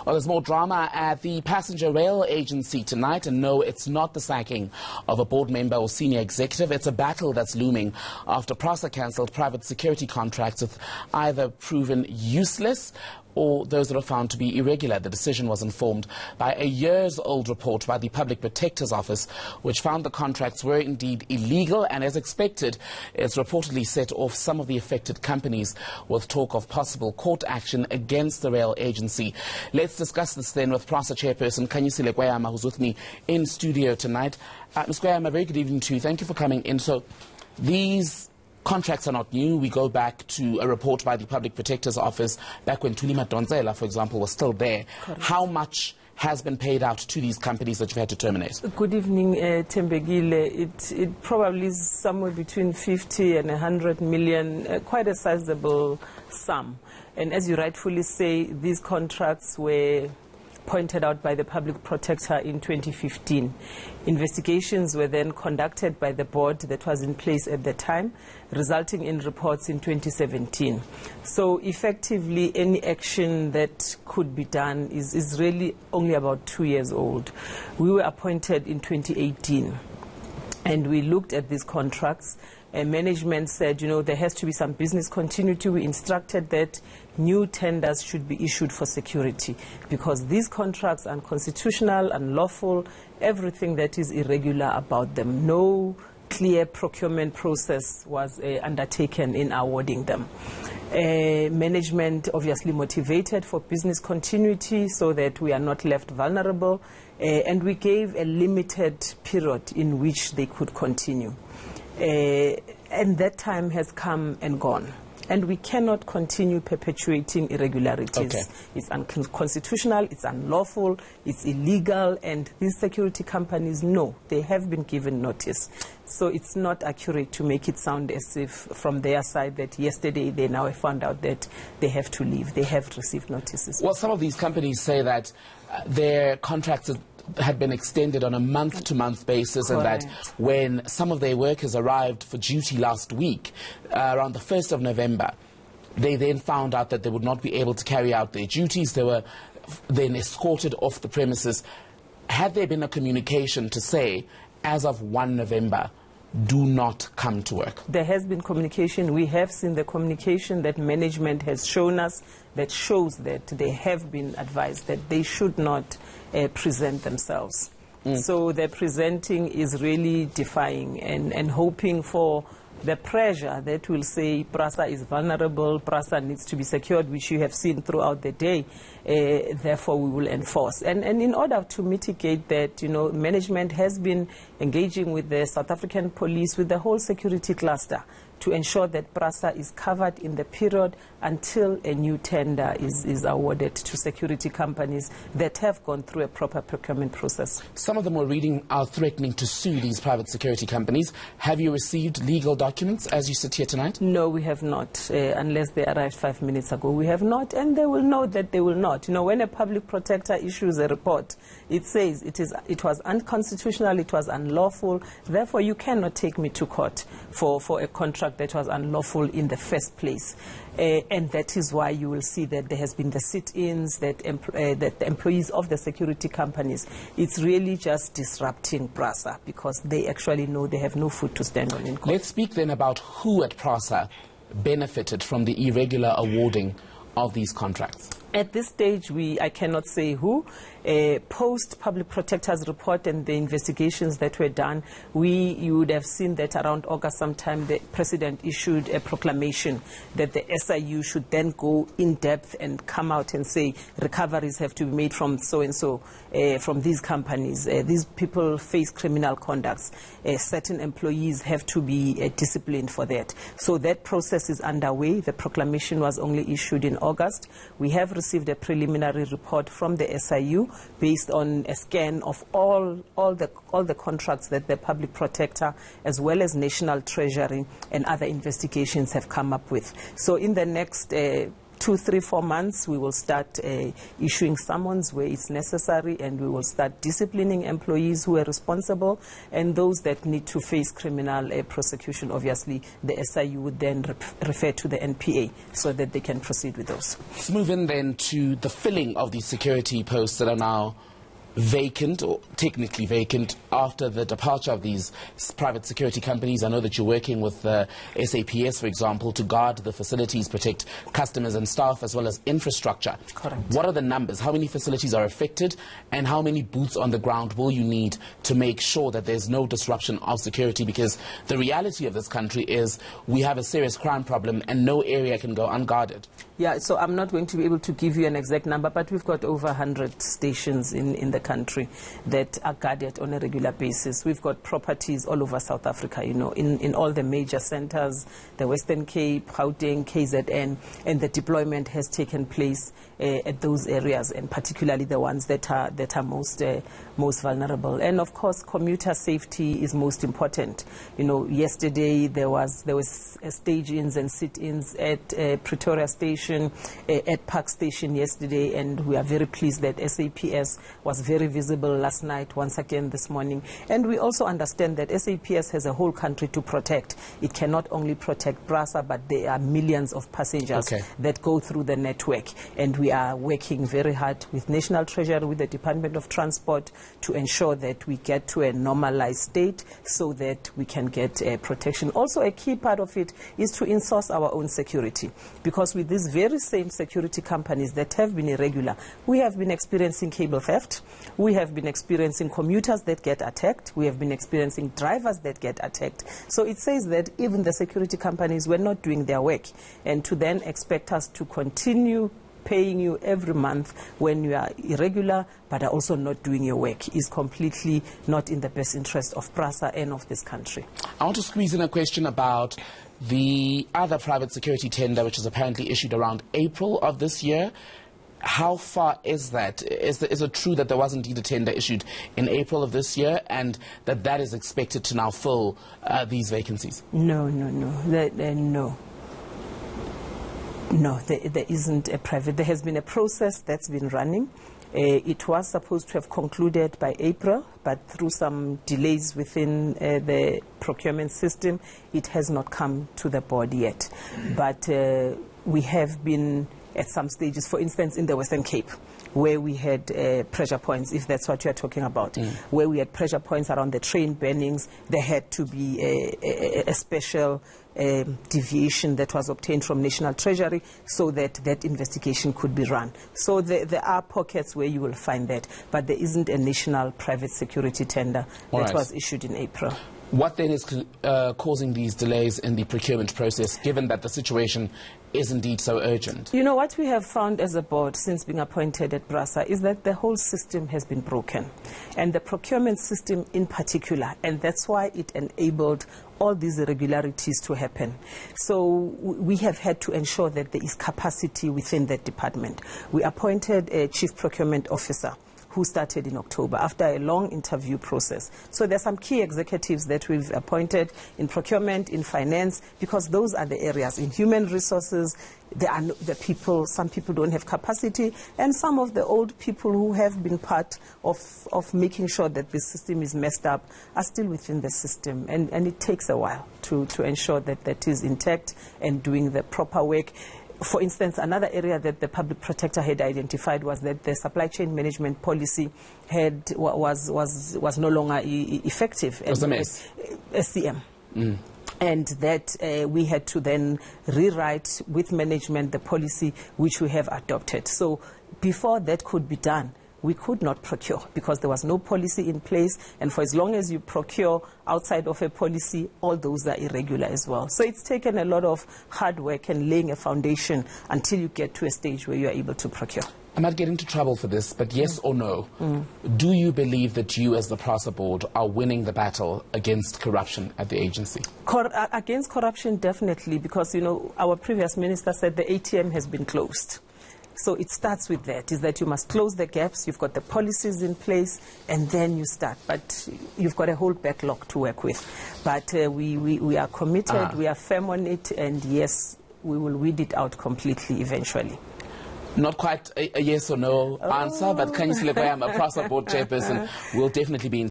Well, there's more drama at the passenger rail agency tonight, and no, it's not the sacking of a board member or senior executive. It's a battle that's looming after Prasa cancelled private security contracts with either proven useless or those that are found to be irregular. The decision was informed by a years-old report by the Public Protector's Office, which found the contracts were indeed illegal, and as expected, it's reportedly set off some of the affected companies with talk of possible court action against the rail agency. Let's discuss this then with Prasa chairperson Khanyisile Kweyama, who's with me in studio tonight. Ms. Kweyama, very good evening to you. Thank you for coming in. So these contracts are not new. We go back to a report by the Public Protector's Office back when Tulima Donzela, for example, was still there. Correct. How much has been paid out to these companies that you've had to terminate? Good evening, Tembegile. It probably is somewhere between 50 and 100 million, quite a sizable sum. And as you rightfully say, these contracts were pointed out by the Public Protector in 2015. Investigations were then conducted by the board that was in place at the time, resulting in reports in 2017. So effectively, any action that could be done is really only about 2 years old. We were appointed in 2018, and we looked at these contracts. And management said, you know, there has to be some business continuity. We instructed that new tenders should be issued for security because these contracts are unconstitutional, unlawful, everything that is irregular about them. No clear procurement process was undertaken in awarding them. Management obviously motivated for business continuity so that we are not left vulnerable, and we gave a limited period in which they could continue. And that time has come and gone. And we cannot continue perpetuating irregularities. Okay. It's unconstitutional, it's unlawful, it's illegal, and these security companies know they have been given notice. So it's not accurate to make it sound as if from their side that yesterday they now have found out that they have to leave. They have received notices. Well, some of these companies say that their contracts had been extended on a month-to-month basis. Correct. And that when some of their workers arrived for duty last week, around the 1st of November, they then found out that they would not be able to carry out their duties. They were then escorted off the premises. Had there been a communication to say, as of 1 November, do not come to work? There has been communication. We have seen the communication that management has shown us that shows that they have been advised that they should not present themselves. So their presenting is really defying and hoping for the pressure that will say Prasa is vulnerable, Prasa needs to be secured, which you have seen throughout the day. Therefore, we will enforce. And in order to mitigate that, you know, management has been engaging with the South African police, with the whole security cluster, to ensure that Prasa is covered in the period until a new tender is awarded to security companies that have gone through a proper procurement process. Some of them are threatening to sue these private security companies. Have you received legal documents as you sit here tonight? No, we have not, unless they arrived 5 minutes ago. We have not, and they will know that they will not. You know, when a public protector issues a report, it says it was unconstitutional, it was unlawful, therefore you cannot take me to court for a contract that was unlawful in the first place. And that is why you will see that there has been the sit-ins, that the employees of the security companies, it's really just disrupting Prasa because they actually know they have no foot to stand on in court. Let's speak then about who at Prasa benefited from the irregular awarding of these contracts. At this stage, I cannot say who. Post Public Protector's report and the investigations that were done, you would have seen that around August sometime the President issued a proclamation that the SIU should then go in depth and come out and say recoveries have to be made from so-and-so, from these companies. These people face criminal conducts. Certain employees have to be disciplined for that. So that process is underway. The proclamation was only issued in August. We have received a preliminary report from the SIU based on a scan of all the contracts that the Public Protector as well as National Treasury and other investigations have come up with. So in the next 2, 3, 4 months, we will start issuing summons where it's necessary, and we will start disciplining employees who are responsible, and those that need to face criminal prosecution, obviously, the SIU would then refer to the NPA so that they can proceed with those. Let's move in then to the filling of these security posts that are now vacant, or technically vacant, after the departure of these private security companies. I know that you're working with SAPS, for example, to guard the facilities, protect customers and staff, as well as infrastructure. Correct. What are the numbers? How many facilities are affected, and how many boots on the ground will you need to make sure that there's no disruption of security? Because the reality of this country is we have a serious crime problem, and no area can go unguarded. Yeah, so I'm not going to be able to give you an exact number, but we've got over 100 stations in the country that are guarded on a regular basis. We've got properties all over South Africa, you know, in all the major centers, the Western Cape, Gauteng, KZN, and the deployment has taken place at those areas, and particularly the ones that are most vulnerable. And of course, commuter safety is most important. You know, yesterday there was stage-ins and sit-ins at Pretoria Station, at Park Station yesterday, and we are very pleased that SAPS was very visible last night, once again this morning. And we also understand that SAPS has a whole country to protect. It cannot only protect Prasa, but there are millions of passengers that go through the network. And we are working very hard with National Treasury, with the Department of Transport, to ensure that we get to a normalized state so that we can get protection. Also, a key part of it is to insource our own security, because with these very same security companies that have been irregular, we have been experiencing cable theft, we have been experiencing commuters that get attacked, we have been experiencing drivers that get attacked. So it says that even the security companies were not doing their work, and to then expect us to continue paying you every month when you are irregular but are also not doing your work is completely not in the best interest of Prasa and of this country. I want to squeeze in a question about the other private security tender, which is apparently issued around April of this year. How far is that? Is it true that there was indeed a tender issued in April of this year, and that is expected to now fill these vacancies? No. No, there isn't a private. There has been a process that's been running. It was supposed to have concluded by April, but through some delays within the procurement system, it has not come to the board yet. But we have been at some stages, for instance, in the Western Cape, where we had pressure points, if that's what you're talking about, where we had pressure points around the train burnings. There had to be a special deviation that was obtained from National Treasury so that that investigation could be run. So there are pockets where you will find that, but there isn't a national private security tender that was issued in April. What then is causing these delays in the procurement process, given that the situation is indeed so urgent? You know, what we have found as a board since being appointed at Prasa is that the whole system has been broken, and the procurement system in particular, and that's why it enabled all these irregularities to happen. So we have had to ensure that there is capacity within that department. We appointed a chief procurement officer who started in October after a long interview process. So there are some key executives that we've appointed in procurement, in finance, because those are the areas. In human resources, there are some people don't have capacity, and some of the old people who have been part of making sure that the system is messed up are still within the system, and it takes a while to ensure that that is intact and doing the proper work. For instance, another area that the public protector had identified was that the supply chain management policy was no longer effective. It was a mess. SCM. And that we had to then rewrite with management the policy which we have adopted. So before that could be done, we could not procure because there was no policy in place, and for as long as you procure outside of a policy, all those are irregular as well. So it's taken a lot of hard work and laying a foundation until you get to a stage where you are able to procure. I might get into trouble for this, but yes or no, do you believe that you as the Prasa board are winning the battle against corruption at the agency? Against corruption, definitely, because, you know, our previous minister said the ATM has been closed. So it starts with that, is that you must close the gaps, you've got the policies in place, and then you start. But you've got a whole backlog to work with. But we are committed, we are firm on it, and yes, we will weed it out completely eventually. Not quite a yes or no answer, but Khanyisile Kweyama, Prasa board chairperson, will definitely be in